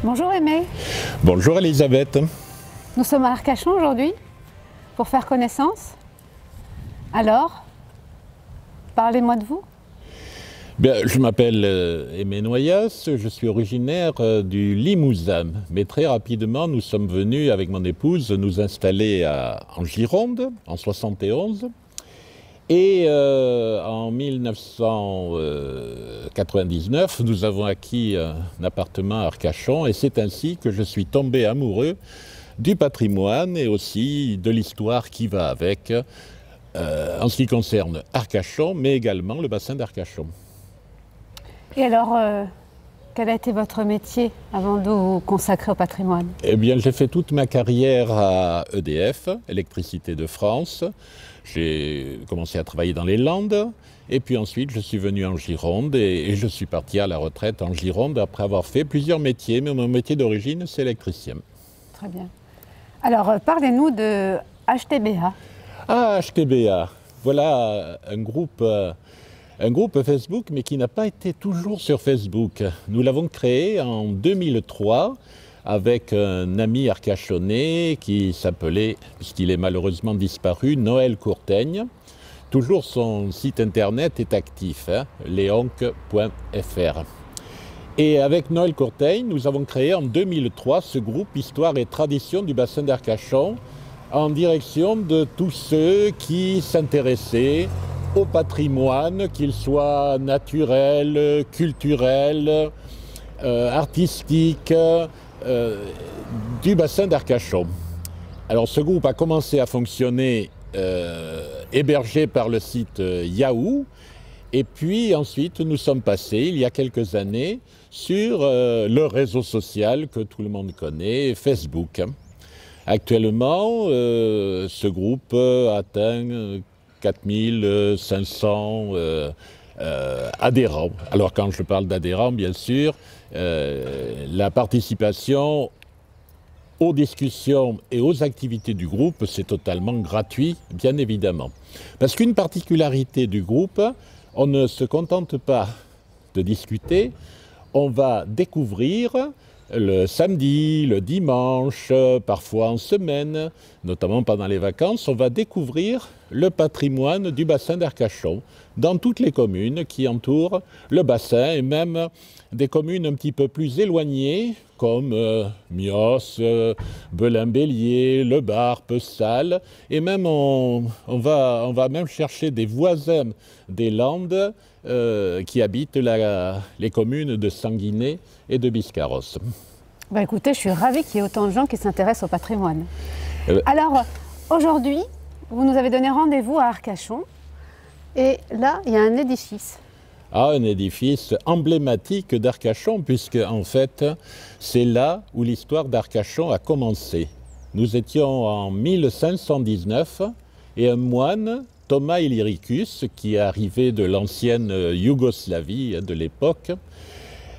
Bonjour Aimé, Bonjour Elisabeth. nous sommes à Arcachon aujourd'hui pour faire connaissance. Alors, parlez-moi de vous. Bien, je m'appelle Aimé Noyas, je suis originaire du Limousin. Mais très rapidement, nous sommes venus avec mon épouse nous installer en Gironde en 71. Et en 1999, nous avons acquis un appartement à Arcachon et c'est ainsi que je suis tombé amoureux du patrimoine et aussi de l'histoire qui va avec en ce qui concerne Arcachon, mais également le bassin d'Arcachon. Et alors, quel a été votre métier avant de vous consacrer au patrimoine? Eh bien, j'ai fait toute ma carrière à EDF, Électricité de France. J'ai commencé à travailler dans les Landes et puis ensuite je suis venu en Gironde et je suis parti à la retraite en Gironde après avoir fait plusieurs métiers, mais mon métier d'origine c'est électricien. Très bien. Alors, parlez-nous de HTBA. Ah, HTBA, voilà un groupe Facebook, mais qui n'a pas été toujours sur Facebook. Nous l'avons créé en 2003 avec un ami arcachonnais qui s'appelait, puisqu'il est malheureusement disparu, Noël Courtaigne. Toujours son site internet est actif, leonc.fr. Et avec Noël Courtaigne, nous avons créé en 2003 ce groupe Histoire et Tradition du bassin d'Arcachon en direction de tous ceux qui s'intéressaient au patrimoine, qu'il soit naturel, culturel, artistique, du bassin d'Arcachon. Alors ce groupe a commencé à fonctionner hébergé par le site Yahoo et puis ensuite nous sommes passés il y a quelques années sur le réseau social que tout le monde connaît, Facebook. Actuellement, ce groupe atteint 4500 adhérents. Alors quand je parle d'adhérents, bien sûr, la participation aux discussions et aux activités du groupe, c'est totalement gratuit, bien évidemment. Parce qu'une particularité du groupe, on ne se contente pas de discuter, on va découvrir le samedi, le dimanche, parfois en semaine, notamment pendant les vacances, on va découvrir le patrimoine du bassin d'Arcachon dans toutes les communes qui entourent le bassin et même des communes un petit peu plus éloignées comme Mios, Belin-Bélier, Le Barp, Salles et même on va même chercher des voisins des Landes qui habitent les communes de Sanguinet et de Biscarrosse. Bah écoutez, je suis ravie qu'il y ait autant de gens qui s'intéressent au patrimoine. Alors, aujourd'hui, vous nous avez donné rendez-vous à Arcachon et là, il y a un édifice. Ah, un édifice emblématique d'Arcachon, puisque en fait, c'est là où l'histoire d'Arcachon a commencé. Nous étions en 1519 et un moine, Thomas Illyricus, qui est arrivé de l'ancienne Yougoslavie de l'époque,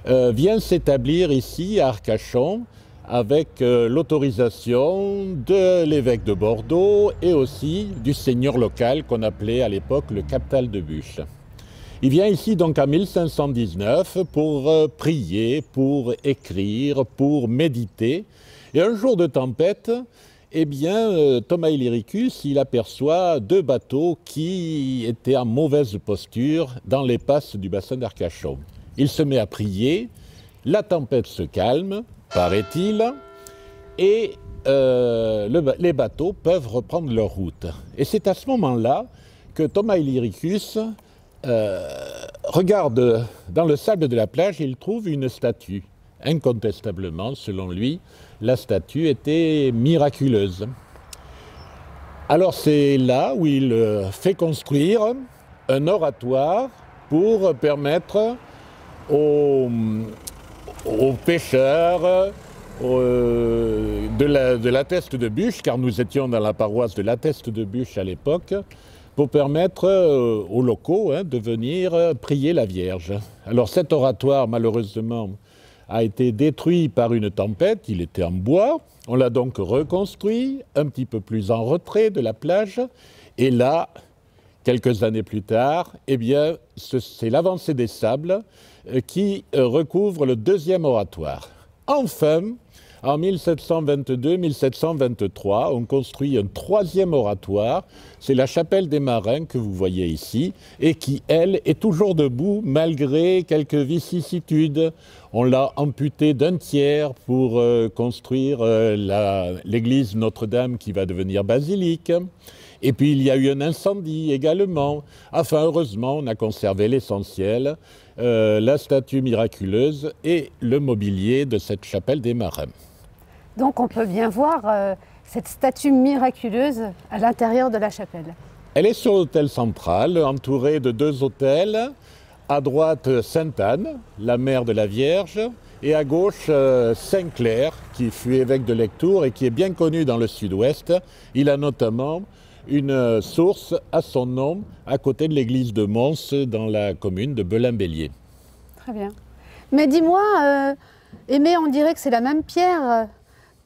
vient s'établir ici à Arcachon avec l'autorisation de l'évêque de Bordeaux et aussi du seigneur local qu'on appelait à l'époque le captal de Buch. Il vient ici donc en 1519 pour prier, pour écrire, pour méditer. Et un jour de tempête, eh bien, Thomas Illyricus, il aperçoit deux bateaux qui étaient en mauvaise posture dans les passes du bassin d'Arcachon. Il se met à prier, la tempête se calme, paraît-il, et les bateaux peuvent reprendre leur route. Et c'est à ce moment-là que Thomas Illyricus regarde dans le sable de la plage et il trouve une statue. Incontestablement, selon lui, la statue était miraculeuse. Alors c'est là où il fait construire un oratoire pour permettre aux pêcheurs de la Teste de Buch, car nous étions dans la paroisse de la Teste de Buch à l'époque, pour permettre aux locaux de venir prier la Vierge. Alors cet oratoire, malheureusement, a été détruit par une tempête, il était en bois, on l'a donc reconstruit un petit peu plus en retrait de la plage, et là, quelques années plus tard, eh bien, c'est l'avancée des sables qui recouvre le deuxième oratoire. Enfin, en 1722-1723, on construit un troisième oratoire. C'est la chapelle des Marins que vous voyez ici et qui, elle, est toujours debout malgré quelques vicissitudes. On l'a amputée d'un tiers pour construire l'église Notre-Dame qui va devenir basilique. Et puis il y a eu un incendie également. Enfin, heureusement, on a conservé l'essentiel, la statue miraculeuse et le mobilier de cette chapelle des Marins. Donc on peut bien voir cette statue miraculeuse à l'intérieur de la chapelle. Elle est sur l'autel central, entourée de deux autels. À droite, Sainte-Anne, la mère de la Vierge, et à gauche, Saint-Clair, qui fut évêque de Lectoure et qui est bien connu dans le sud-ouest. Il a notamment une source à son nom à côté de l'église de Mons, dans la commune de Belin-Bélier. Très bien. Mais dis-moi, Aimé, on dirait que c'est la même pierre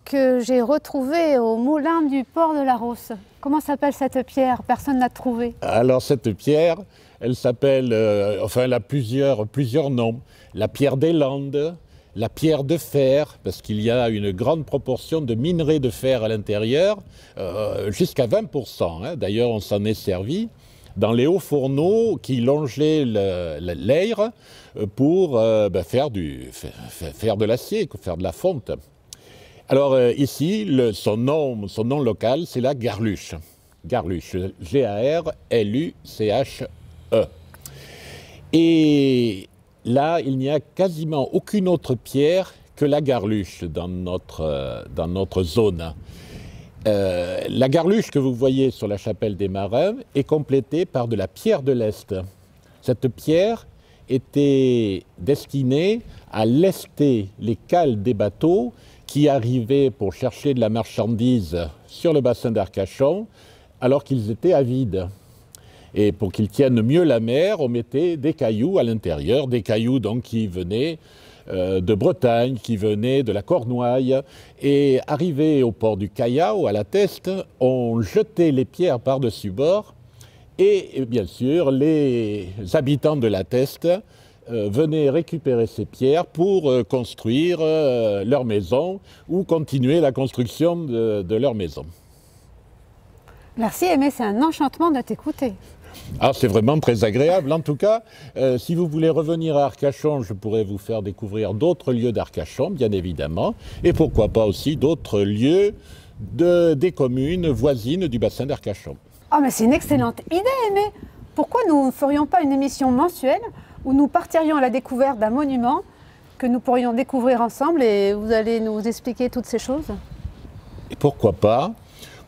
que j'ai retrouvée au moulin du port de la Rosse. Comment s'appelle cette pierre? Personne ne l'a trouvée. Alors cette pierre, elle s'appelle, elle a plusieurs noms. La pierre des Landes, la pierre de fer, parce qu'il y a une grande proportion de minerais de fer à l'intérieur, jusqu'à 20%. Hein. D'ailleurs, on s'en est servi dans les hauts fourneaux qui longeaient l'air pour faire de l'acier, faire de la fonte. Alors ici, son nom local, c'est la Garluche. Garluche, G-A-R-L-U-C-H-E. Et là, il n'y a quasiment aucune autre pierre que la Garluche dans notre zone. La Garluche que vous voyez sur la chapelle des Marins est complétée par de la pierre de l'Est. Cette pierre était destinée à lester les cales des bateaux qui arrivaient pour chercher de la marchandise sur le bassin d'Arcachon alors qu'ils étaient à vide. Et pour qu'ils tiennent mieux la mer, on mettait des cailloux à l'intérieur, des cailloux donc qui venaient de Bretagne, qui venaient de la Cornouaille. Et arrivés au port du Callao, à la Teste, on jetait les pierres par-dessus bord. Et bien sûr, les habitants de la Teste venaient récupérer ces pierres pour construire leur maison ou continuer la construction de leur maison. Merci Aimé, c'est un enchantement de t'écouter. Ah, c'est vraiment très agréable. En tout cas, si vous voulez revenir à Arcachon, je pourrais vous faire découvrir d'autres lieux d'Arcachon, bien évidemment, et pourquoi pas aussi d'autres lieux des communes voisines du bassin d'Arcachon. Ah, mais c'est une excellente idée, Aimé. Pourquoi nous ne ferions pas une émission mensuelle où nous partirions à la découverte d'un monument que nous pourrions découvrir ensemble et vous allez nous expliquer toutes ces choses? Et pourquoi pas?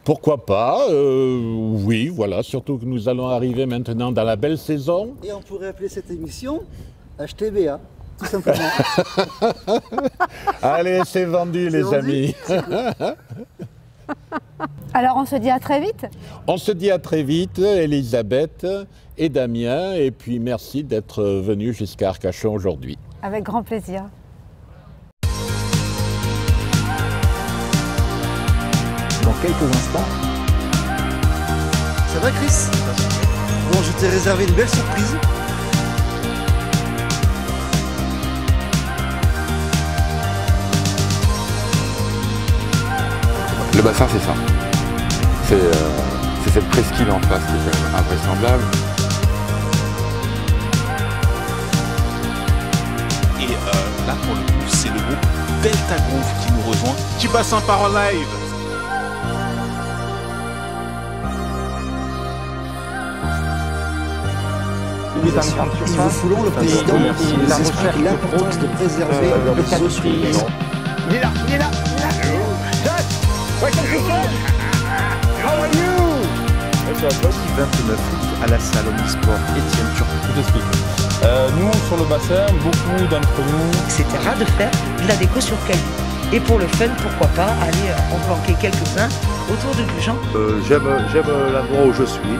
Pourquoi pas? Oui, voilà, surtout que nous allons arriver maintenant dans la belle saison. Et on pourrait appeler cette émission HTBA, tout simplement. Allez, c'est vendu, les amis. Alors on se dit à très vite. On se dit à très vite, Elisabeth et Damien, et puis merci d'être venus jusqu'à Arcachon aujourd'hui. Avec grand plaisir. Dans quelques instants. Ça va, Chris? Bon, je t'ai réservé une belle surprise. Le bassin, c'est ça. C'est cette presqu'île en face qui est quand même invraisemblable. Et là, pour le coup, c'est le groupe Delta Groove qui nous rejoint. Petit bassin par en live. Nous vous foulons le président et nous explique l'importance de préserver les eaux souillées. Il est là, il est là, il est là. Jack, welcome to French. How are you? 29 août à la salle Omnisport Étienne Turcot. Je t'explique. Nous, sur le bassin, beaucoup d'entre nous... Etc. de faire de la déco sur cailloux. Et pour le fun, pourquoi pas aller en planquer quelques-uns autour de Gujan. J'aime l'endroit où je suis.